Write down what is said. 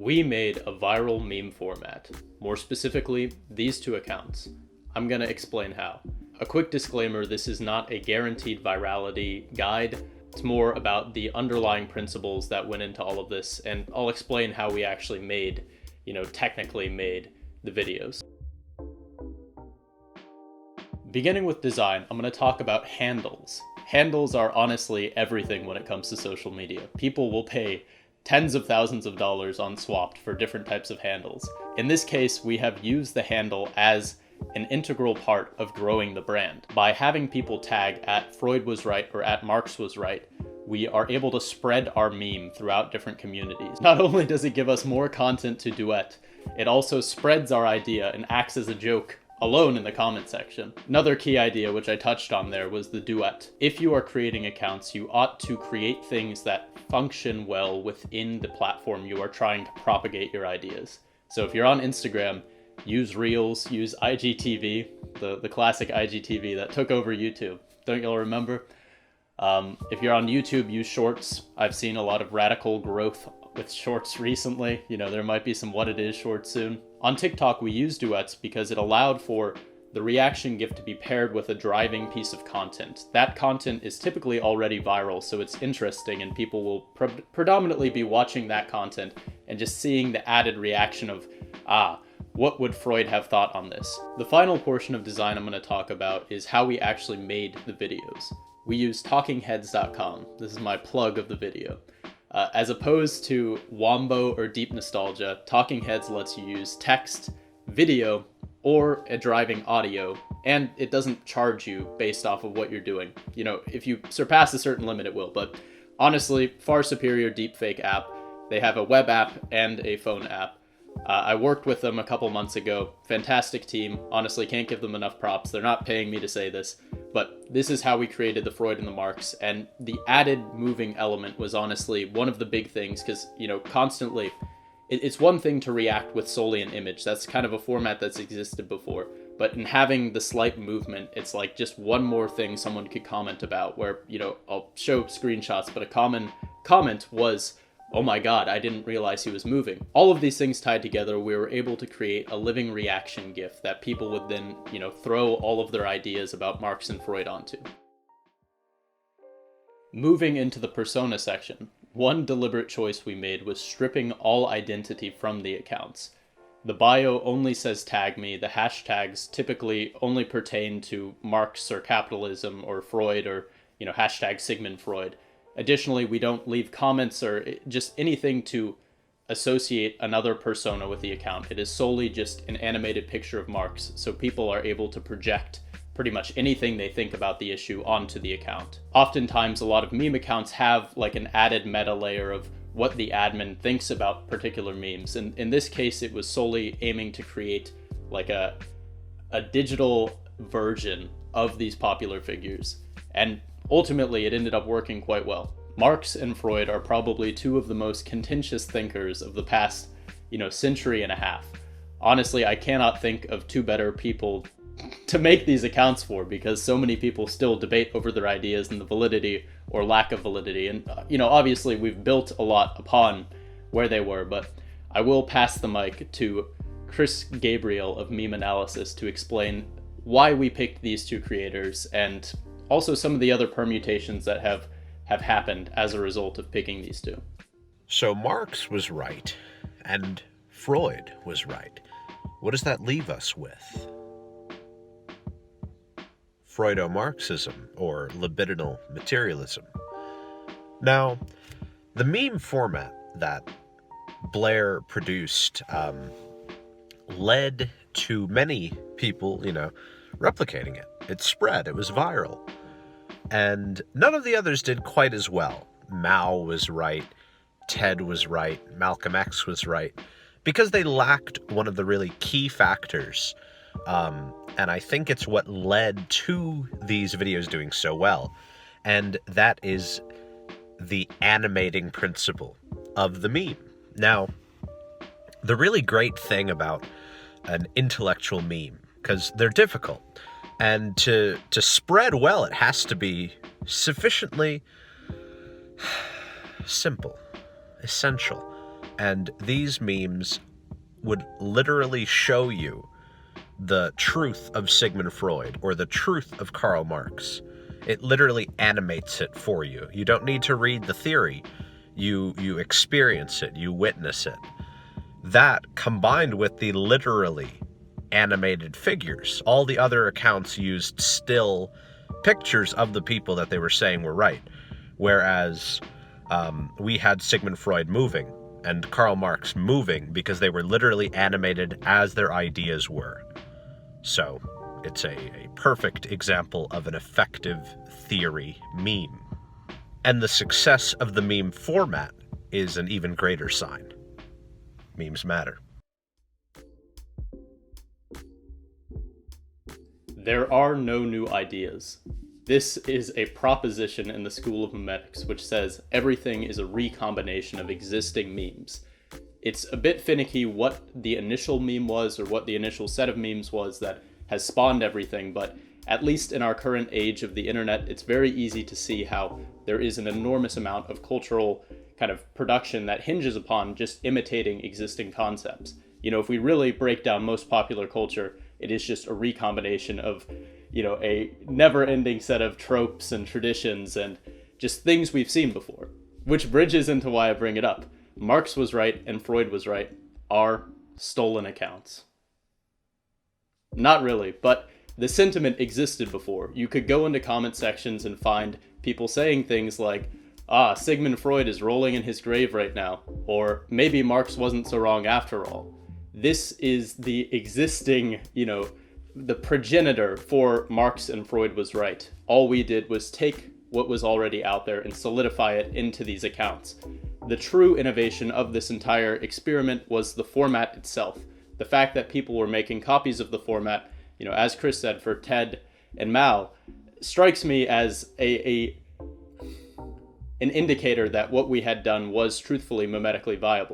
We made a viral meme format, more specifically, these two accounts. I'm gonna explain how. A quick disclaimer, this is not a guaranteed virality guide. It's more about the underlying principles that went into all of this, and I'll explain how we actually made, technically made the videos. Beginning with design, I'm gonna talk about handles. Handles are honestly everything when it comes to social media. People will pay tens of thousands of dollars on Swapped for different types of handles. In this case, we have used the handle as an integral part of growing the brand. By having people tag at Freud was right or at Marx was right, we are able to spread our meme throughout different communities. Not only does it give us more content to duet, it also spreads our idea and acts as a joke alone in the comment section. Another key idea, which I touched on there, was the duet. If you are creating accounts, you ought to create things that function well within the platform you are trying to propagate your ideas. So if you're on Instagram, use Reels, use IGTV, the classic IGTV that took over YouTube. Don't y'all remember? If you're on YouTube, use Shorts. I've seen a lot of radical growth with Shorts recently. There might be some Whatitis shorts soon. On TikTok, we use duets because it allowed for the reaction GIF to be paired with a driving piece of content. That content is typically already viral, so it's interesting, and people will predominantly be watching that content and just seeing the added reaction of, what would Freud have thought on this? The final portion of design I'm going to talk about is how we actually made the videos. We use talkingheads.com. This is my plug of the video. As opposed to Wombo or Deep Nostalgia, Talking Heads lets you use text, video, or a driving audio, and it doesn't charge you based off of what you're doing. If you surpass a certain limit, it will, but honestly, far superior deepfake app. They have a web app and a phone app. I worked with them a couple months ago. Fantastic team. Honestly, can't give them enough props. They're not paying me to say this, but this is how we created the Freud and the Marx, and the added moving element was honestly one of the big things, because, constantly, it's one thing to react with solely an image. That's kind of a format that's existed before, but in having the slight movement, it's like just one more thing someone could comment about, where, I'll show screenshots, but a common comment was, "Oh my God, I didn't realize he was moving." All of these things tied together, we were able to create a living reaction GIF that people would then, throw all of their ideas about Marx and Freud onto. Moving into the persona section, one deliberate choice we made was stripping all identity from the accounts. The bio only says tag me, the hashtags typically only pertain to Marx or capitalism or Freud or, hashtag Sigmund Freud. Additionally, we don't leave comments or just anything to associate another persona with the account. It is solely just an animated picture of Marx, so people are able to project pretty much anything they think about the issue onto the account. Oftentimes, a lot of meme accounts have like an added meta layer of what the admin thinks about particular memes. And in this case, it was solely aiming to create like a digital version of these popular figures. And ultimately, it ended up working quite well. Marx and Freud are probably two of the most contentious thinkers of the past, century and a half. Honestly, I cannot think of two better people to make these accounts for, because so many people still debate over their ideas and the validity or lack of validity. And, obviously we've built a lot upon where they were, but I will pass the mic to Chris Gabriel of MemeAnalysis to explain why we picked these two creators and also some of the other permutations that have happened as a result of picking these two. So Marx was right, and Freud was right. What does that leave us with? Freudo-Marxism, or libidinal materialism. Now, the meme format that Blair produced led to many people, replicating it. It spread, it was viral. And none of the others did quite as well. Mao was right, Ted was right, Malcolm X was right, because they lacked one of the really key factors. And I think it's what led to these videos doing so well. And that is the animating principle of the meme. Now, the really great thing about an intellectual meme, because they're difficult, and to spread well, it has to be sufficiently simple, essential, And these memes would literally show you the truth of Sigmund Freud or the truth of Karl Marx. It literally animates it for you. You don't need to read the theory. You experience it, you witness it. That, combined with the literally animated figures, all the other accounts used still pictures of the people that they were saying were right. Whereas we had Sigmund Freud moving and Karl Marx moving because they were literally animated as their ideas were. So it's a perfect example of an effective theory meme. And the success of the meme format is an even greater sign. Memes matter. There are no new ideas. This is a proposition in the School of Memetics which says everything is a recombination of existing memes. It's a bit finicky what the initial meme was or what the initial set of memes was that has spawned everything, but at least in our current age of the internet, it's very easy to see how there is an enormous amount of cultural kind of production that hinges upon just imitating existing concepts. You know, if we really break down most popular culture, it is just a recombination of, you know, a never-ending set of tropes and traditions and just things we've seen before. Which bridges into why I bring it up. Marx was right and Freud was right, are stolen accounts. Not really, but the sentiment existed before. You could go into comment sections and find people saying things like, Sigmund Freud is rolling in his grave right now, or maybe Marx wasn't so wrong after all. This is the existing, the progenitor for Marx and Freud was right. All we did was take what was already out there and solidify it into these accounts. The true innovation of this entire experiment was the format itself. The fact that people were making copies of the format, as Chris said, for TED and Mao, strikes me as an indicator that what we had done was truthfully memetically viable.